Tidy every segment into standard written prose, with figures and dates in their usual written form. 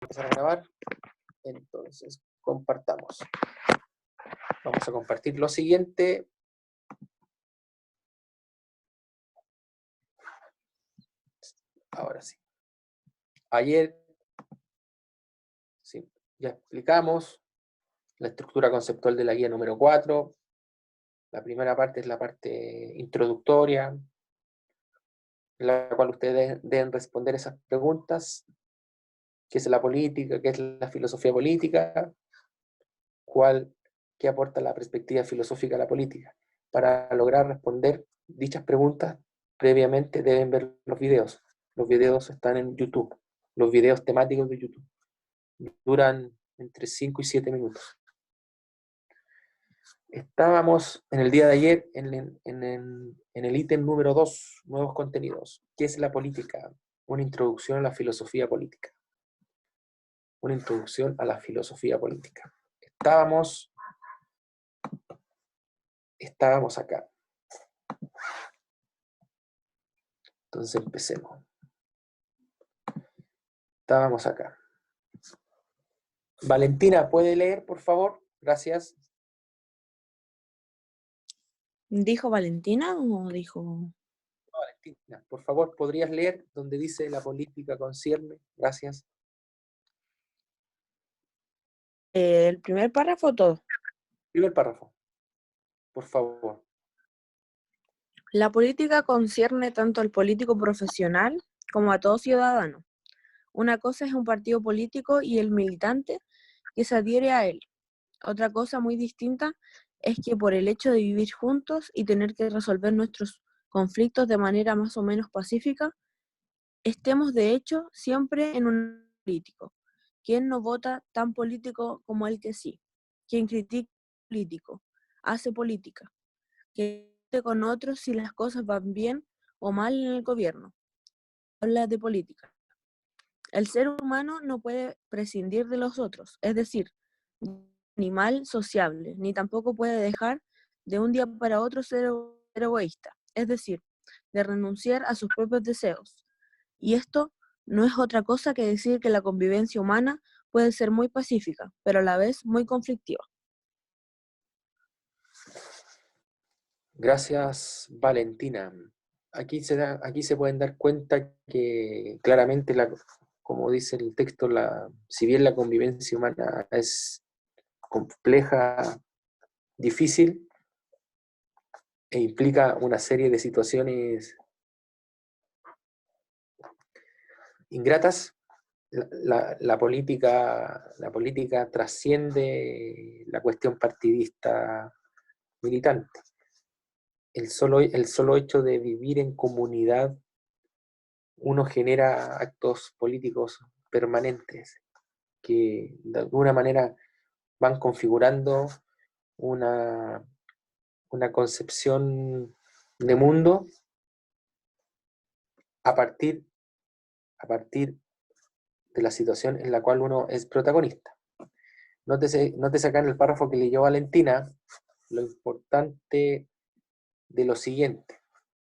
Empezar a grabar, entonces compartamos. Vamos a compartir lo siguiente. Ahora sí. Ayer sí, ya explicamos la estructura conceptual de la guía número 4. La primera parte es la parte introductoria, en la cual ustedes deben responder esas preguntas. ¿Qué es la política? ¿Qué es la filosofía política? ¿Qué aporta la perspectiva filosófica a la política? Para lograr responder dichas preguntas, previamente deben ver los videos. Los videos están en YouTube. Los videos temáticos de YouTube duran entre 5 y 7 minutos. Estábamos en el día de ayer en el ítem número 2, nuevos contenidos. ¿Qué es la política? Una introducción a la filosofía política. Una introducción a la filosofía política. Estábamos acá. Entonces empecemos. Estábamos acá. Valentina, ¿puede leer, por favor? Gracias. ¿Dijo Valentina o dijo...? No, Valentina, por favor, ¿podrías leer donde dice la política concierne? Gracias. El primer párrafo, todo. Primer párrafo, por favor. La política concierne tanto al político profesional como a todo ciudadano. Una cosa es un partido político y el militante que se adhiere a él. Otra cosa muy distinta es que por el hecho de vivir juntos y tener que resolver nuestros conflictos de manera más o menos pacífica, estemos de hecho siempre en un político. ¿Quién no vota tan político como el que sí? ¿Quién critica político? Hace política. Que esté con otros si las cosas van bien o mal en el gobierno. Habla de política. El ser humano no puede prescindir de los otros, es decir, animal sociable, ni tampoco puede dejar de un día para otro ser egoísta, es decir, de renunciar a sus propios deseos. Y esto no es otra cosa que decir que la convivencia humana puede ser muy pacífica, pero a la vez muy conflictiva. Gracias, Valentina. Aquí se pueden dar cuenta que claramente, como dice el texto, si bien la convivencia humana es compleja, difícil, e implica una serie de situaciones ingratas, la política trasciende la cuestión partidista militante. El solo hecho de vivir en comunidad, uno genera actos políticos permanentes que de alguna manera van configurando una, una concepción de mundo a partir, a partir de la situación en la cual uno es protagonista. Nótese acá en el párrafo que leyó Valentina lo importante de lo siguiente,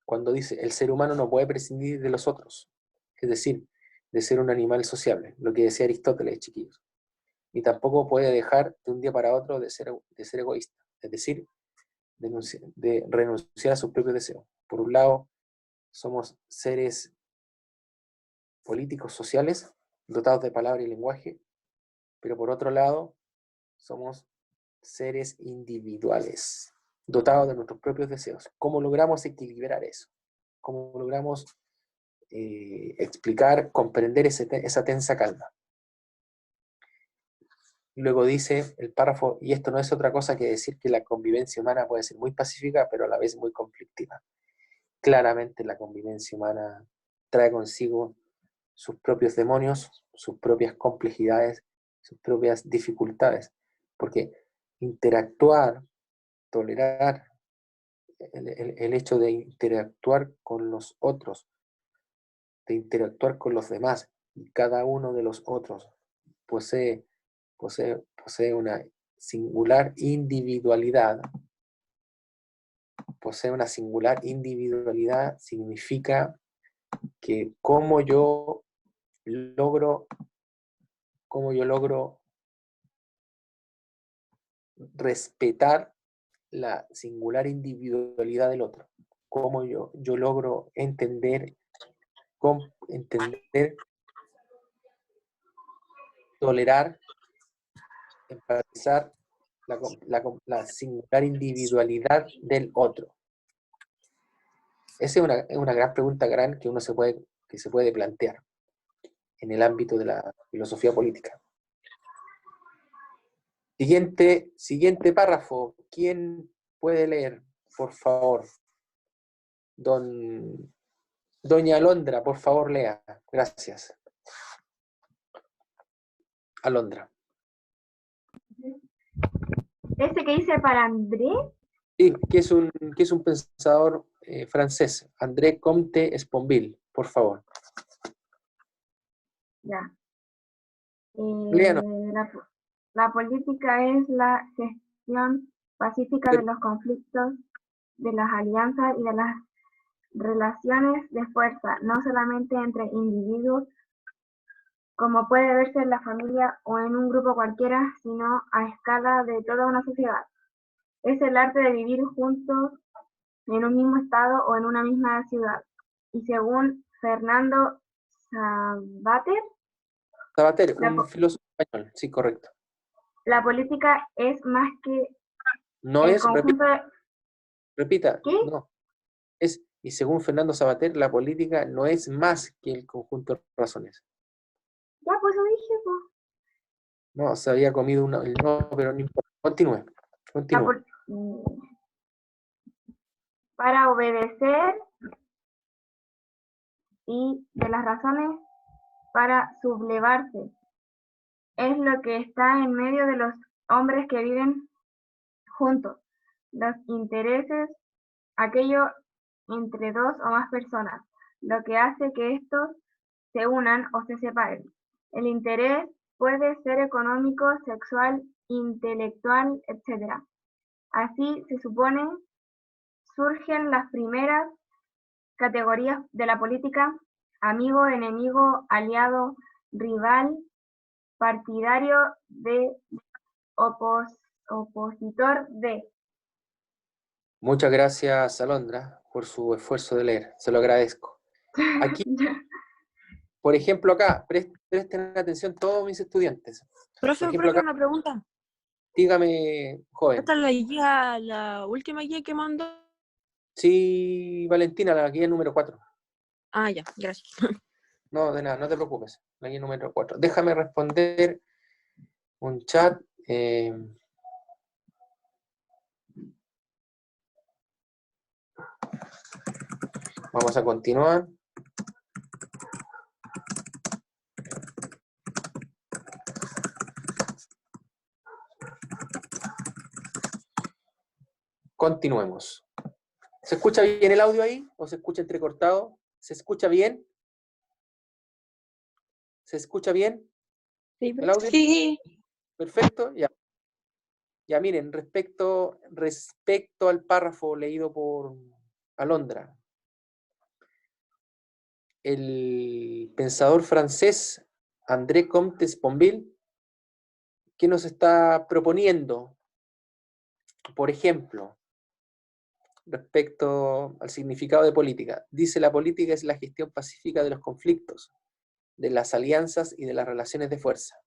cuando dice, el ser humano no puede prescindir de los otros, es decir, de ser un animal sociable, lo que decía Aristóteles, chiquillos, y tampoco puede dejar de un día para otro de ser egoísta, es decir, de renunciar a sus propios deseos. Por un lado, somos seres políticos sociales, dotados de palabra y lenguaje, pero por otro lado, somos seres individuales, dotados de nuestros propios deseos. ¿Cómo logramos equilibrar eso? ¿Cómo logramos explicar, comprender esa tensa calma? Luego dice el párrafo, y esto no es otra cosa que decir que la convivencia humana puede ser muy pacífica, pero a la vez muy conflictiva. Claramente la convivencia humana trae consigo sus propios demonios, sus propias complejidades, sus propias dificultades, porque interactuar, tolerar, el hecho de interactuar con los otros, de interactuar con los demás, y cada uno de los otros posee, posee una singular individualidad, significa que cómo yo logro cómo yo logro respetar la singular individualidad del otro, cómo yo logro entender, tolerar, empatizar la singular individualidad del otro. Esa es una gran pregunta que se puede plantear en el ámbito de la filosofía política. Siguiente párrafo. ¿Quién puede leer, por favor? Doña Alondra, por favor, lea. Gracias. Alondra. ¿Ese que dice para André? Sí, que es un pensador francés, André Comte Sponville, por favor. Ya. Léanos. La política es la gestión pacífica de los conflictos, de las alianzas y de las relaciones de fuerza, no solamente entre individuos, como puede verse en la familia o en un grupo cualquiera, sino a escala de toda una sociedad. Es el arte de vivir juntos en un mismo estado o en una misma ciudad. Y según Fernando Savater, un filósofo español, sí, correcto. la política es más que No el es, conjunto de... repita, ¿Qué? no. Y según Fernando Savater, la política no es más que el conjunto de razones. Ya, pues lo dije, pues. No, se había comido no, pero no importa. Continúe. Para obedecer y de las razones para sublevarse. Es lo que está en medio de los hombres que viven juntos. Los intereses, aquello entre dos o más personas, lo que hace que estos se unan o se separen. El interés puede ser económico, sexual, intelectual, etc. Así se supone surgen las primeras categorías de la política: amigo, enemigo, aliado, rival, partidario de, opositor de. Muchas gracias, Alondra, por su esfuerzo de leer. Se lo agradezco. Aquí, por ejemplo, acá, presten atención todos mis estudiantes. Profe, Acá, una pregunta. dígame, joven. ¿Esta es la guía, la última guía que mandó? Sí, Valentina, la guía número 4. Ah, ya, gracias. No, de nada, no te preocupes. La guía número 4. Déjame responder un chat. Vamos a continuar. Continuemos. ¿Se escucha bien el audio ahí? ¿O se escucha entrecortado? ¿Se escucha bien? ¿Se escucha bien el audio? Sí. Perfecto, ya. Ya miren, respecto al párrafo leído por Alondra, el pensador francés André Comte Sponville, ¿qué nos está proponiendo? Por ejemplo, respecto al significado de política, dice: la política es la gestión pacífica de los conflictos, de las alianzas y de las relaciones de fuerza.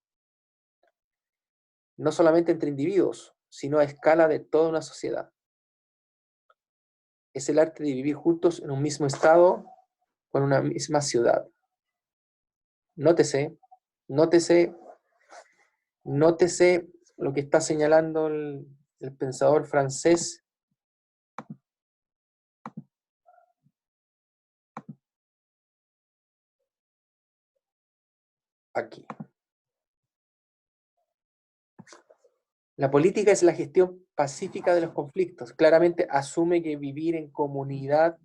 No solamente entre individuos, sino a escala de toda una sociedad. Es el arte de vivir juntos en un mismo estado, con una misma ciudad. Nótese lo que está señalando el pensador francés. Aquí. La política es la gestión pacífica de los conflictos. Claramente asume que vivir en comunidad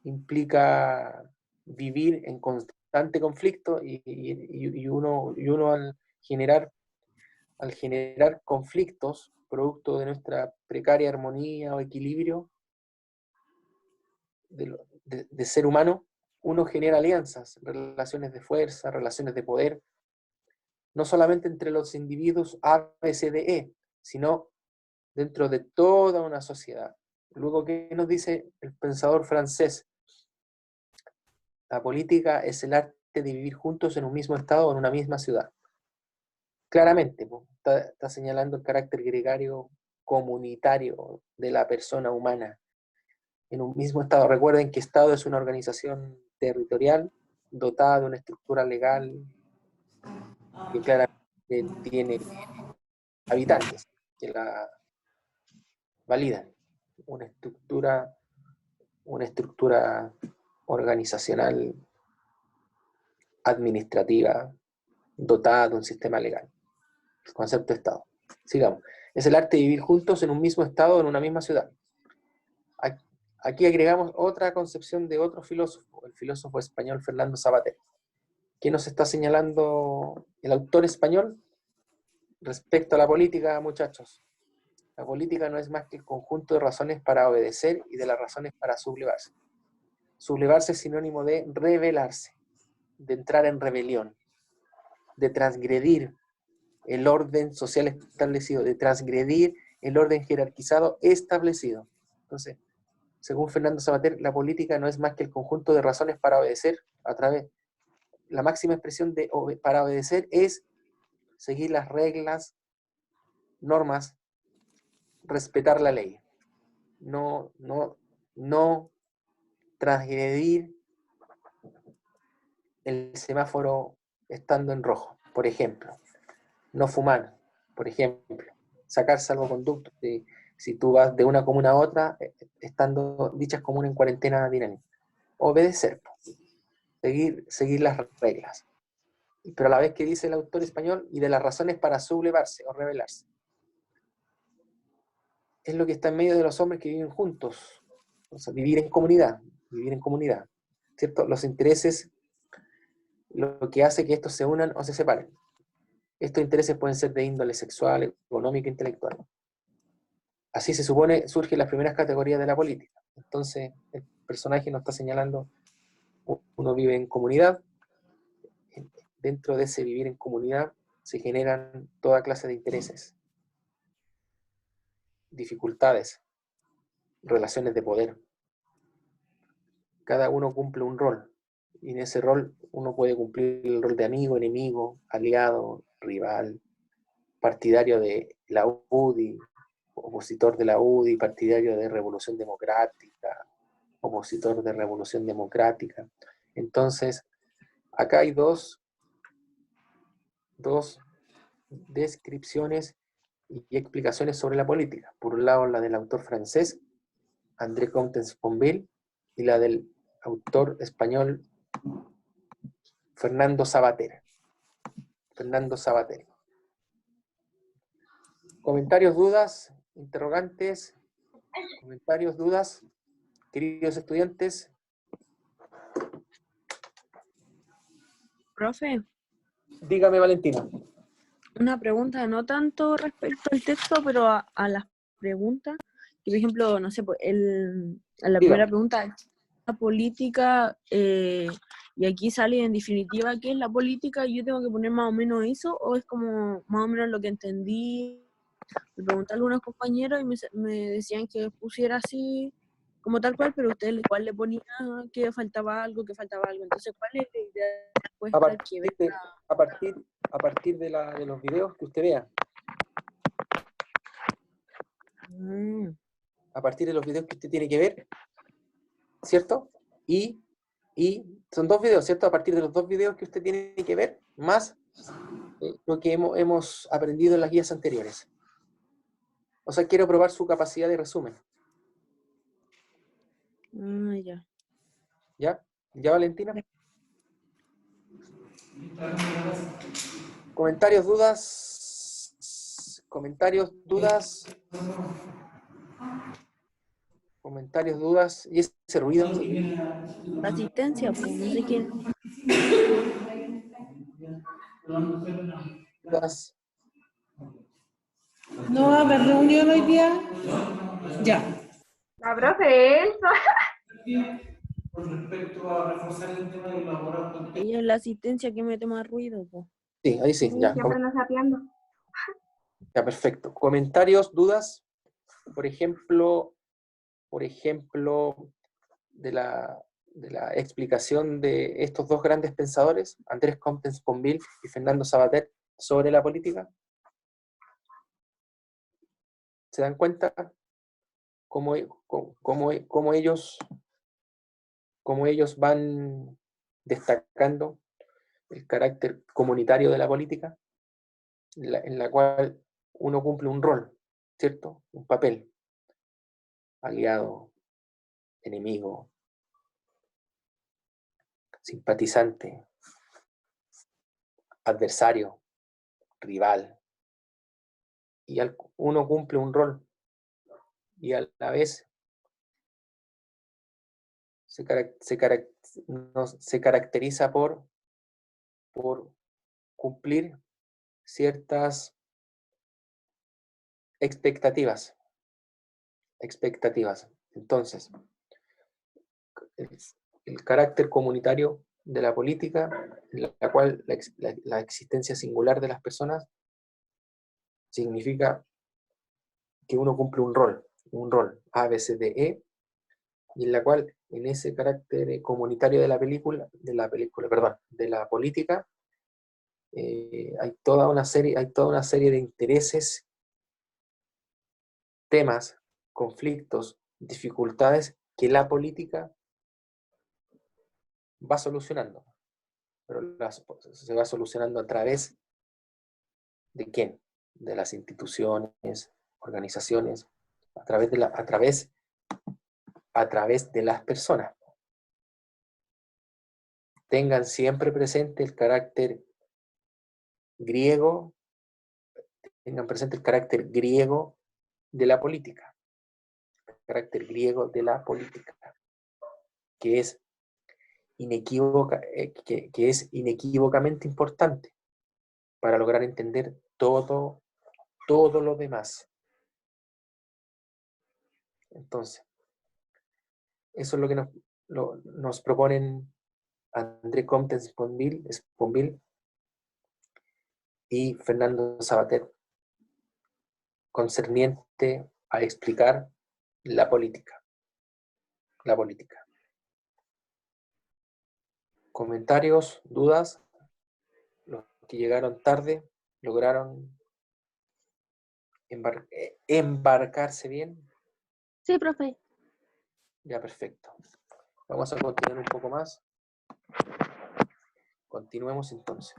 implica vivir en constante conflicto y uno al generar conflictos producto de nuestra precaria armonía o equilibrio de ser humano, uno genera alianzas, relaciones de fuerza, relaciones de poder, no solamente entre los individuos A, B, C, D, E, sino dentro de toda una sociedad. Luego, ¿qué nos dice el pensador francés? La política es el arte de vivir juntos en un mismo estado o en una misma ciudad. Claramente, pues, está señalando el carácter gregario, comunitario de la persona humana en un mismo estado. Recuerden que Estado es una organización territorial dotada de una estructura legal que claramente tiene habitantes que la validan. Una estructura organizacional administrativa dotada de un sistema legal. El concepto de Estado. Sigamos. Es el arte de vivir juntos en un mismo estado, en una misma ciudad. Aquí agregamos otra concepción de otro filósofo, el filósofo español Fernando Savater. ¿Qué nos está señalando el autor español respecto a la política, muchachos? La política no es más que el conjunto de razones para obedecer y de las razones para sublevarse. Sublevarse es sinónimo de rebelarse, de entrar en rebelión, de transgredir el orden social establecido, de transgredir el orden jerarquizado establecido. Entonces, según Fernando Savater, la política no es más que el conjunto de razones para obedecer a través. La máxima expresión para obedecer es seguir las reglas, normas, respetar la ley. No transgredir el semáforo estando en rojo, por ejemplo. No fumar, por ejemplo. Sacar salvoconductos. Si tú vas de una comuna a otra, estando dichas comunas en cuarentena dinámica. Obedecer. Seguir las reglas. Pero a la vez que dice el autor español, y de las razones para sublevarse o rebelarse. Es lo que está en medio de los hombres que viven juntos. O sea, vivir en comunidad, ¿cierto? Los intereses, lo que hace que estos se unan o se separen. Estos intereses pueden ser de índole sexual, económica, intelectual. Así se supone surgen las primeras categorías de la política. Entonces, el personaje nos está señalando, uno vive en comunidad, dentro de ese vivir en comunidad se generan toda clase de intereses, dificultades, relaciones de poder. Cada uno cumple un rol, y en ese rol uno puede cumplir el rol de amigo, enemigo, aliado, rival, partidario de la UDI, opositor de la UDI, partidario de Revolución Democrática, opositor de Revolución Democrática. Entonces, acá hay dos descripciones y explicaciones sobre la política. Por un lado, la del autor francés, André Comte Sponville, y la del autor español, Fernando Savater. Comentarios, dudas, interrogantes, comentarios, dudas, queridos estudiantes. Profe, Dígame, Valentina. una pregunta, no tanto respecto al texto, pero a las preguntas. Que, por ejemplo, no sé, pues, a la primera pregunta, la política, y aquí sale en definitiva qué es la política, y yo tengo que poner más o menos eso, o es como más o menos lo que entendí. Le pregunté a algunos compañeros y me decían que pusiera así, como tal cual, pero usted igual le ponía que faltaba algo, Entonces, ¿cuál es la idea de respuesta que venga? A partir de los videos que usted vea. A partir de los videos que usted tiene que ver, ¿cierto? Y son 2 videos, ¿cierto? A partir de los 2 videos que usted tiene que ver, más lo que hemos aprendido en las guías anteriores. O sea, quiero probar su capacidad de resumen. Ya. ¿Ya? ¿Ya, Valentina? Comentarios, dudas. ¿Y ese ruido? La asistencia, pues, no sé quién. Dudas. ¿No va a haber reunión hoy día? Ya. La profe Elsa. Con respecto a reforzar el tema del laboratorio. Ella es la asistencia que mete más ruido, po. Sí, ahí sí, Sí, ya, siempre nos sapeando. ya, perfecto. ¿Comentarios, dudas? Por ejemplo, de la explicación de estos dos grandes pensadores, Andrés Comte Sponville y Fernando Savater, sobre la política. ¿Se dan cuenta cómo ellos van destacando el carácter comunitario de la política, en la cual uno cumple un rol, ¿cierto? Un papel, aliado, enemigo, simpatizante, adversario, rival, y uno cumple un rol y a la vez se caracteriza por cumplir ciertas expectativas. Entonces, el carácter comunitario de la política, en la cual la existencia singular de las personas significa que uno cumple un rol A, B, C, D, E, y en la cual, en ese carácter comunitario de de la política, hay toda una serie de intereses, temas, conflictos, dificultades que la política va solucionando, pero se va solucionando a través de quién, de las instituciones, organizaciones, a través de las personas. Tengan siempre presente el carácter griego, tengan presente el carácter griego de la política, que es que es inequívocamente importante para lograr entender todo lo demás. Entonces, eso es lo que nos proponen André Comte Sponville y Fernando Savater, concerniente a explicar la política. ¿Comentarios, dudas? Los que llegaron tarde lograron embarcarse bien. Sí, profe. Ya, perfecto. Vamos a continuar un poco más. Continuemos entonces.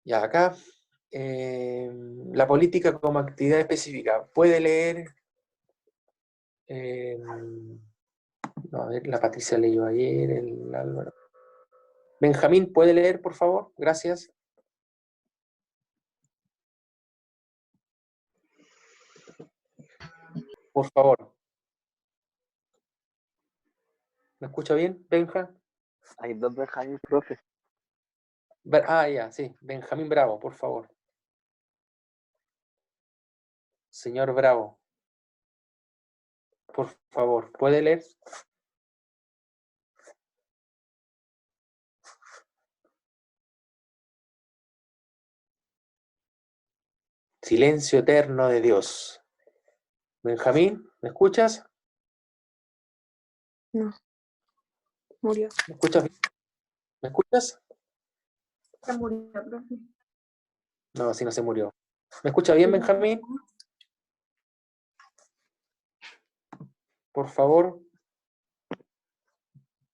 Ya, acá, la política como actividad específica. ¿Puede leer? No, a ver, la Patricia leyó ayer, el Álvaro. Benjamín, ¿puede leer, por favor? Gracias. Por favor. ¿Me escucha bien, Benja? Hay dos Benjamín, profe. Ya, sí. Benjamín Bravo, por favor. Señor Bravo, por favor, ¿puede leer? Silencio eterno de Dios. Benjamín, ¿me escuchas? No. Murió. ¿Me escuchas bien? ¿Me escuchas? Se murió, profe. No, si no se murió. ¿Me escucha bien, Benjamín? Por favor.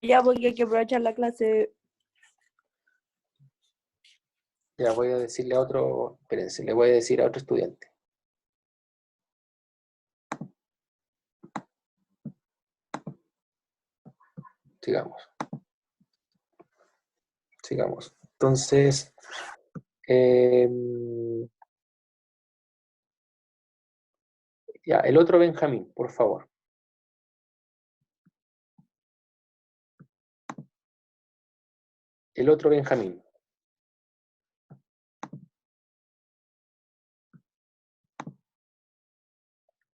Ya, porque hay que aprovechar la clase. Ya voy a decirle a otro, espérense, le voy a decir a otro estudiante. Sigamos. Entonces, ya, el otro Benjamín, por favor. El otro Benjamín.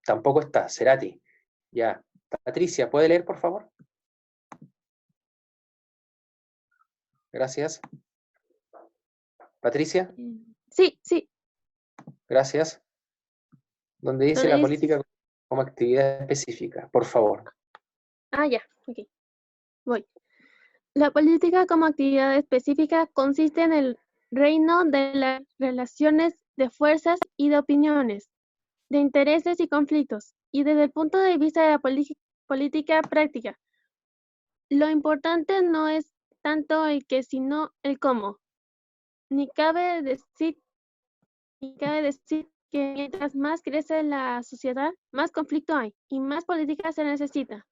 Tampoco está, Cerati. Ya, Patricia, ¿puede leer, por favor? Gracias. Patricia, Sí, gracias. Donde dice la entonces, política como actividad específica, por favor. ya, ok, voy. La política como actividad específica consiste en el reino de las relaciones de fuerzas y de opiniones, de intereses y conflictos, y desde el punto de vista de la política práctica, lo importante no es tanto el qué, sino el cómo. Ni cabe decir que mientras más crece la sociedad, más conflicto hay y más política se necesita.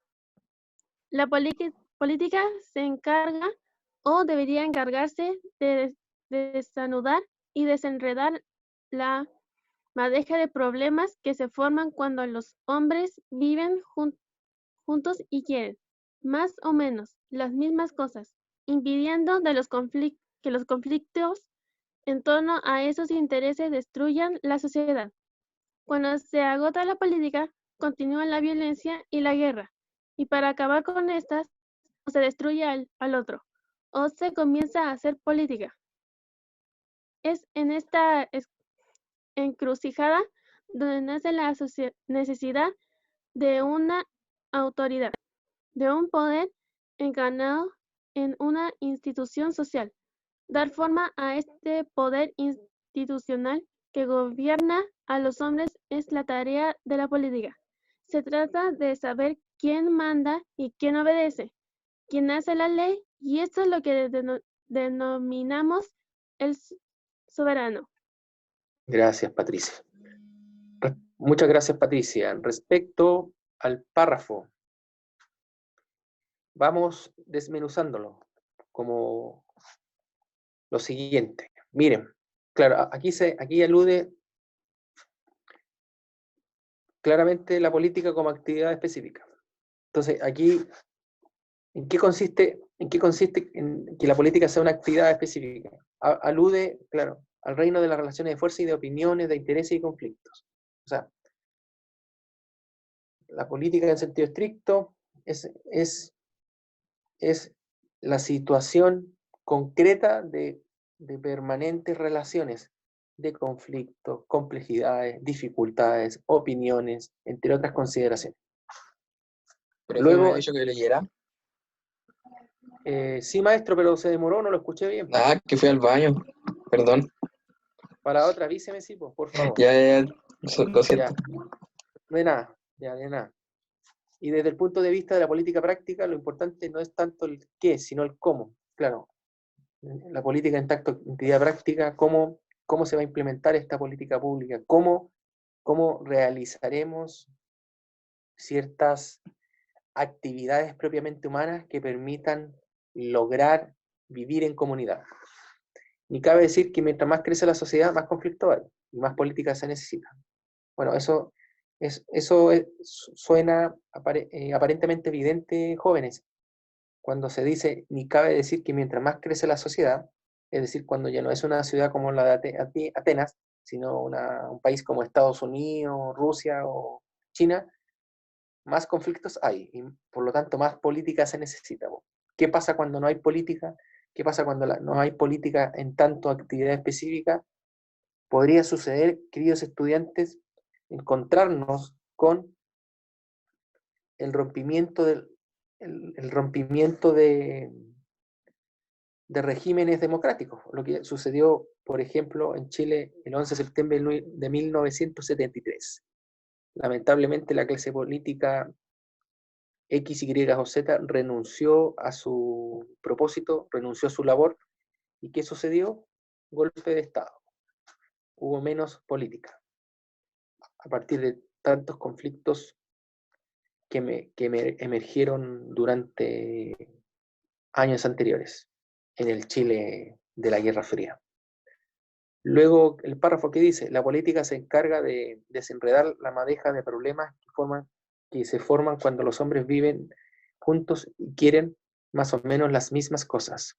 La política se encarga o debería encargarse de desanudar y desenredar la madeja de problemas que se forman cuando los hombres viven juntos y quieren, más o menos, las mismas cosas, impidiendo que los conflictos en torno a esos intereses destruyan la sociedad. Cuando se agota la política, continúa la violencia y la guerra, y para acabar con estas, o se destruye al otro, o se comienza a hacer política. Es en esta encrucijada donde nace la necesidad de una autoridad, de un poder encarnado en una institución social. Dar forma a este poder institucional que gobierna a los hombres es la tarea de la política. Se trata de saber quién manda y quién obedece, quién hace la ley, y esto es lo que denominamos el soberano. Gracias, Patricia. Muchas gracias, Patricia. Respecto al párrafo, vamos desmenuzándolo como lo siguiente. Miren, claro, aquí alude claramente la política como actividad específica. Entonces, aquí, ¿en qué consiste en que la política sea una actividad específica? Alude, claro, al reino de las relaciones de fuerza y de opiniones, de intereses y conflictos. O sea, la política en sentido estricto es la situación concreta de permanentes relaciones de conflictos, complejidades, dificultades, opiniones, entre otras consideraciones. Pero Luego, me ha dicho que leyera. Sí, maestro, pero se demoró, no lo escuché bien. Que fui al baño. Perdón. Para otra, avíseme, sí, pues, por favor. Ya, lo siento. Ya. De nada, ya, de nada. Y desde el punto de vista de la política práctica, lo importante no es tanto el qué, sino el cómo. Claro, la política en tanto entidad práctica, cómo se va a implementar esta política pública, cómo realizaremos ciertas actividades propiamente humanas que permitan lograr vivir en comunidad. Ni cabe decir que mientras más crece la sociedad, más conflicto hay y más política se necesita. Bueno, eso suena aparentemente evidente, jóvenes, cuando se dice, ni cabe decir que mientras más crece la sociedad, es decir, cuando ya no es una ciudad como la de Atenas, sino un país como Estados Unidos, Rusia o China, más conflictos hay y por lo tanto más política se necesita. ¿Qué pasa cuando no hay política? ¿Qué pasa cuando no hay política en tanto actividad específica? Podría suceder, queridos estudiantes, encontrarnos con el rompimiento de regímenes democráticos, lo que sucedió, por ejemplo, en Chile el 11 de septiembre de 1973. Lamentablemente la clase política X, Y o Z renunció a su propósito, renunció a su labor, ¿y qué sucedió? Golpe de Estado. Hubo menos política. A partir de tantos conflictos que emergieron durante años anteriores en el Chile de la Guerra Fría. Luego, el párrafo que dice, la política se encarga de desenredar la madeja de problemas que se forman cuando los hombres viven juntos y quieren más o menos las mismas cosas,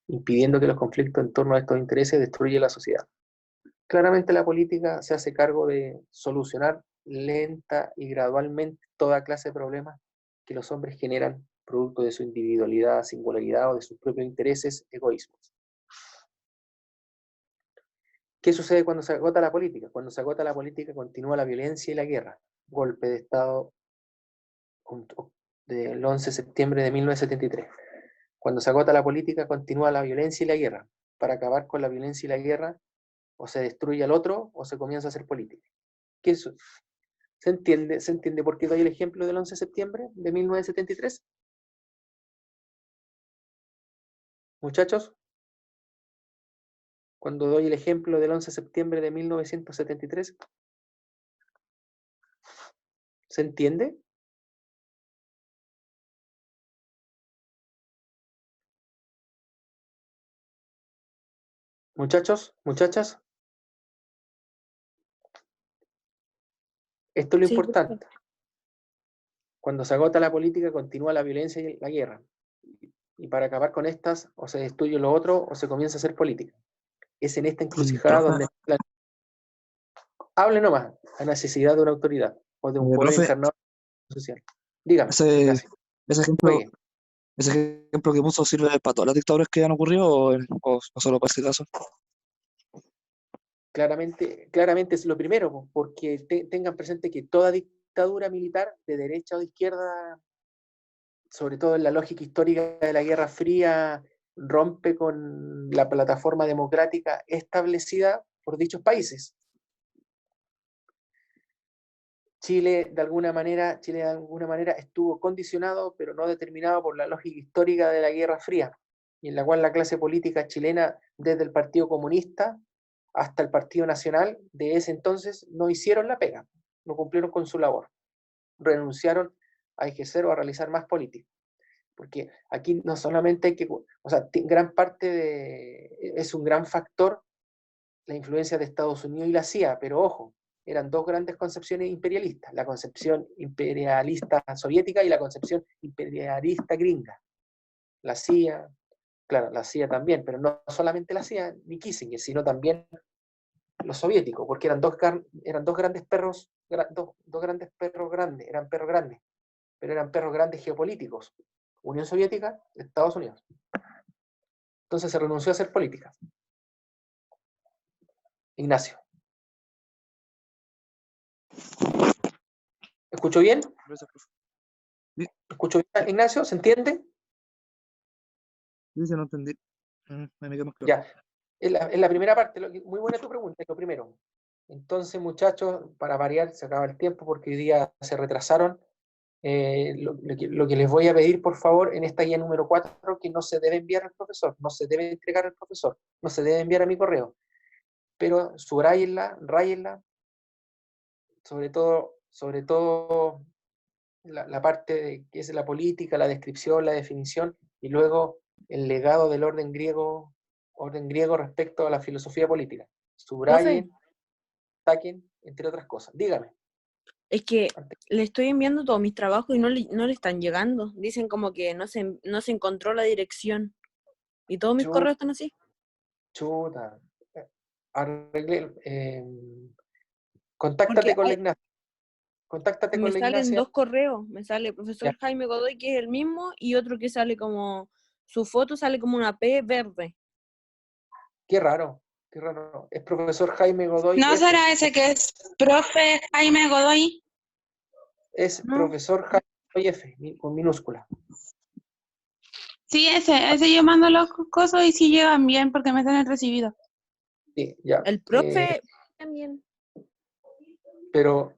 impidiendo que los conflictos en torno a estos intereses destruyan la sociedad. Claramente la política se hace cargo de solucionar lenta y gradualmente toda clase de problemas que los hombres generan producto de su individualidad, singularidad o de sus propios intereses, egoísmos. ¿Qué sucede cuando se agota la política? Cuando se agota la política continúa la violencia y la guerra. Golpe de Estado del 11 de septiembre de 1973. Cuando se agota la política continúa la violencia y la guerra. Para acabar con la violencia y la guerra, o se destruye al otro o se comienza a hacer política. ¿Qué es eso? ¿Se entiende por qué doy el ejemplo del 11 de septiembre de 1973? Muchachos, cuando doy el ejemplo del 11 de septiembre de 1973, ¿se entiende? Muchachos, muchachas, esto es lo Sí, importante. perfecto. Cuando se agota la política, continúa la violencia y la guerra. Y para acabar con estas, o se destruye lo otro, o se comienza a hacer política. Es en esta encrucijada donde hable nomás la necesidad de una autoridad, o de un poder profe, encarnado social. Dígame, ese, Ignacio. ese ejemplo, Oye, ese ejemplo que puso sirve para todas las dictaduras que han ocurrido o solo para ese caso. claramente es lo primero, porque tengan presente que toda dictadura militar, de derecha o de izquierda, sobre todo en la lógica histórica de la Guerra Fría, rompe con la plataforma democrática establecida por dichos países. Chile de alguna manera estuvo condicionado, pero no determinado por la lógica histórica de la Guerra Fría, y en la cual la clase política chilena, desde el Partido Comunista hasta el Partido Nacional de ese entonces, no hicieron la pega, no cumplieron con su labor, renunciaron a ejercer o a realizar más política. Porque aquí no solamente hay que, o sea, gran parte es un gran factor la influencia de Estados Unidos y la CIA, pero ojo, eran dos grandes concepciones imperialistas, la concepción imperialista soviética y la concepción imperialista gringa. La CIA, claro, la CIA también, pero no solamente la CIA ni Kissinger, sino también los soviéticos, porque eran dos grandes perros, dos grandes perros grandes, eran perros grandes, pero eran perros grandes geopolíticos, Unión Soviética, Estados Unidos. Entonces se renunció a hacer política. Ignacio. ¿Escucho bien? Sí, ¿Escucho bien, Ignacio? ¿Se entiende? sí, no entendí. Me quedó más claro. Ya. En la primera parte, muy buena tu pregunta, es lo primero. Entonces, muchachos, para variar, se acaba el tiempo porque hoy día se retrasaron. Lo que les voy a pedir, por favor, en esta guía número 4, que no se debe enviar al profesor, no se debe entregar al profesor, no se debe enviar a mi correo, pero subrayenla, ráyenla, sobre todo la parte de que es la política, la descripción, la definición, y luego el legado del orden griego respecto a la filosofía política. Subrayen, saquen, entre otras cosas. Dígame. Es que le estoy enviando todos mis trabajos y no le están llegando. Dicen como que no se encontró la dirección. Y todos mis correos están así. Chuta. Contáctate con la Ignacia. Contáctate con Me la salen Ignacia. dos correos. Me sale el profesor Ya. Jaime Godoy, que es el mismo, y otro que sale como, su foto sale como una P verde. Qué raro, qué raro. Es profesor Jaime Godoy. ¿No F. será ese que es profe Jaime Godoy? Es No. profesor Jaime Godoy F, con minúscula. Sí, ese yo mando los cosas y sí llegan bien porque me están recibido. Sí, ya. El profe también. Pero